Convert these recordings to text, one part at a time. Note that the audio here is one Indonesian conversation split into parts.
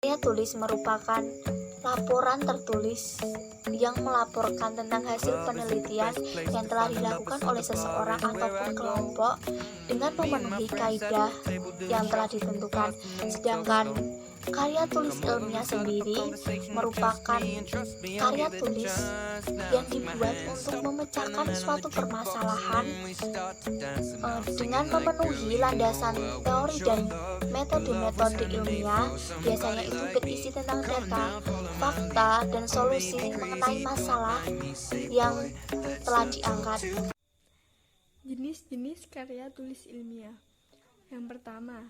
Karya tulis merupakan laporan tertulis yang melaporkan tentang hasil penelitian yang telah dilakukan oleh seseorang ataupun kelompok dengan memenuhi kaidah yang telah ditentukan. Sedangkan karya tulis ilmiah sendiri merupakan karya tulis yang dibuat untuk memecahkan suatu permasalahan dengan memenuhi landasan teori dan metode-metode ilmiah. Biasanya itu berisi tentang data, fakta, dan solusi mengenai masalah yang telah diangkat. Jenis-jenis karya tulis ilmiah. Yang pertama,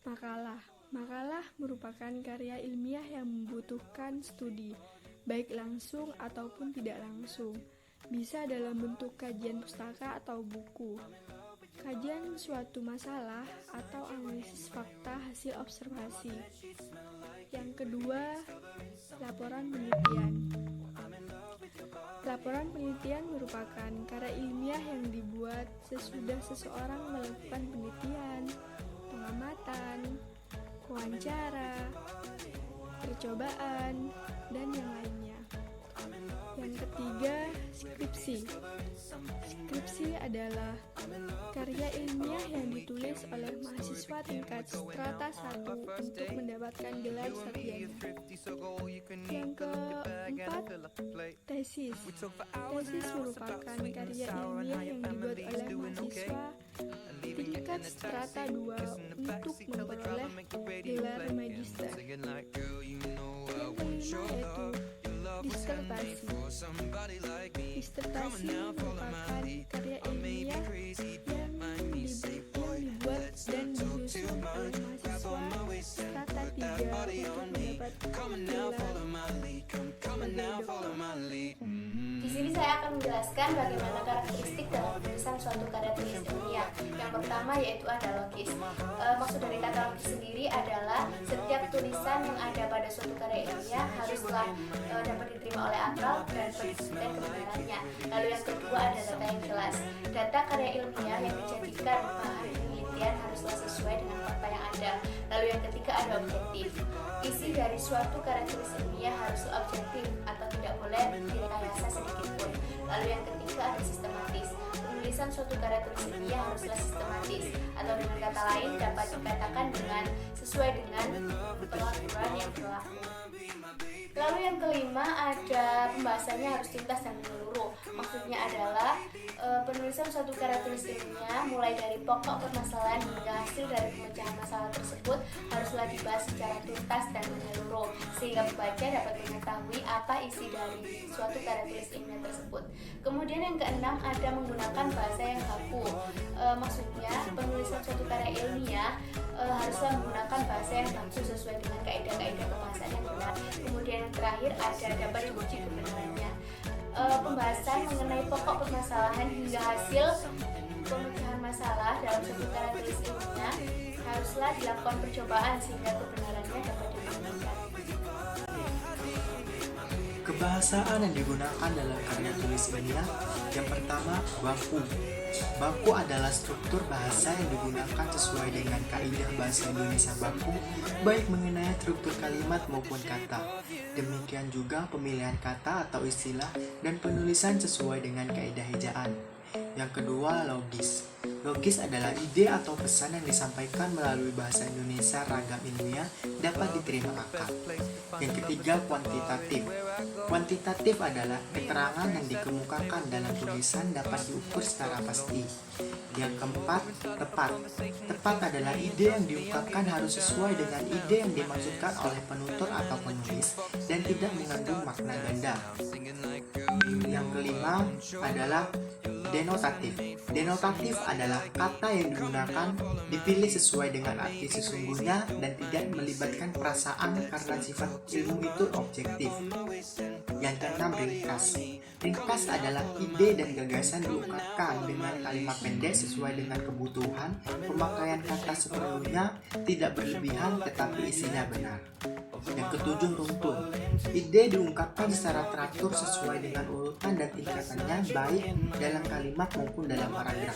makalah. Makalah merupakan karya ilmiah yang membutuhkan studi, baik langsung ataupun tidak langsung. Bisa dalam bentuk kajian pustaka atau buku, kajian suatu masalah, atau analisis fakta hasil observasi. Yang kedua, laporan penelitian. Laporan penelitian merupakan karya ilmiah yang dibuat sesudah seseorang melakukan penelitian, pengamatan, wawancara, percobaan, dan yang lainnya. Yang ketiga, skripsi. Skripsi adalah karya ilmiah yang ditulis oleh mahasiswa tingkat strata 1 untuk mendapatkan gelar sarjana. Yang keempat, tesis. Tesis merupakan karya ilmiah yang dibuat oleh mahasiswa tingkat strata 2 untuk memperoleh gelar magister. Yang kelima yaitu disertasi. Disertasi merupakan karya ilmiah yang dibuat dan disusun oleh mahasiswa strata 3 untuk mendapatkan gelar sebagai doktor. Di sini saya akan menjelaskan bagaimana karakteristik dalam penulisan suatu karya tulis ilmiah. Yang pertama yaitu analogus. Maksud dari kata logis sendiri adalah setiap tulisan yang ada pada suatu karya ilmiah haruslah dapat diterima oleh akal dan berdasarkan kebenarannya. Lalu yang kedua ada data yang jelas. Data karya ilmiah yang dijadikan bahan penelitian haruslah sesuai dengan fakta yang ada. Lalu yang ketiga ada objektif. Isi dari suatu karya tulis ilmiah harus objektif atau tidak boleh direkayasa sedikit pun. Lalu yang ketiga ada sistematis. Penulisan suatu karya tulis ilmiah haruslah sistematis, atau dengan kata lain dapat dikatakan dengan sesuai dengan peraturan yang berlaku. Lalu yang kelima ada pembahasannya harus tuntas dan menyeluruh. Maksudnya adalah penulisan suatu karya tulis ilmiah mulai dari pokok permasalahan hingga hasil dari pemecahan masalah tersebut haruslah dibahas secara tuntas dan menyeluruh sehingga pembaca dapat mengetahui apa isi dari suatu karya tulis ilmiah tersebut. Kemudian yang keenam ada menggunakan bahasa yang baku. Maksudnya penulisan suatu karya ilmiah haruslah menggunakan bahasa yang baku sesuai dengan kaidah-kaidah kebahasaan yang benar. Kemudian yang terakhir ada dapat diuji kebenarannya. Pembahasan mengenai pokok permasalahan hingga hasil pemecahan masalah dalam suatu karya tulis ilmiah haruslah dilakukan percobaan sehingga kebenarannya dapat dibuktikan. Kebahasaan yang digunakan dalam karya tulis ilmiah. Yang pertama, baku. Baku adalah struktur bahasa yang digunakan sesuai dengan kaidah bahasa Indonesia baku, baik mengenai struktur kalimat maupun kata. Demikian juga pemilihan kata atau istilah dan penulisan sesuai dengan kaidah ejaan. Yang kedua, logis. Logis adalah ide atau pesan yang disampaikan melalui bahasa Indonesia ragam ilmiah dapat diterima akal. Yang ketiga, kuantitatif. Kuantitatif adalah keterangan yang dikemukakan dalam tulisan dapat diukur secara pasti. Yang keempat, tepat. Tepat adalah ide yang diungkapkan harus sesuai dengan ide yang dimaksudkan oleh penutur atau penulis dan tidak mengandung makna ganda. Yang kelima adalah denotatif. Denotatif adalah kata yang digunakan dipilih sesuai dengan arti sesungguhnya dan tidak melibatkan perasaan karena sifat ilmu itu objektif. Yang keenam, ringkas. Ringkas adalah ide dan gagasan diungkapkan dengan kalimat pendek sesuai dengan kebutuhan, pemakaian kata seperlunya, tidak berlebihan tetapi isinya benar. Yang ketujuh, runtun. Ide diungkapkan secara teratur sesuai dengan urutan dan tingkatannya, baik dalam kalimat maupun dalam paragraf.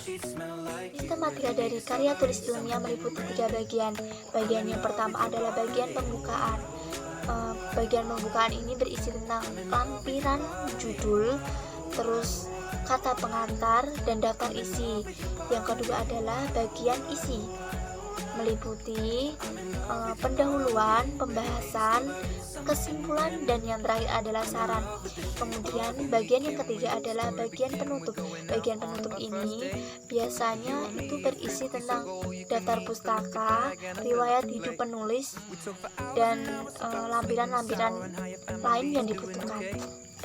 Sistematika dari karya tulis ilmiah meliputi 3 bagian. Bagian yang pertama adalah bagian pembukaan. Bagian pembukaan ini berisi tentang lampiran judul, terus kata pengantar dan daftar isi. Yang kedua adalah bagian isi, meliputi pendahuluan, pembahasan, kesimpulan, dan yang terakhir adalah saran. Kemudian bagian yang ketiga adalah bagian penutup. Bagian penutup ini biasanya itu berisi tentang daftar pustaka, riwayat hidup penulis, dan lampiran-lampiran lain yang dibutuhkan.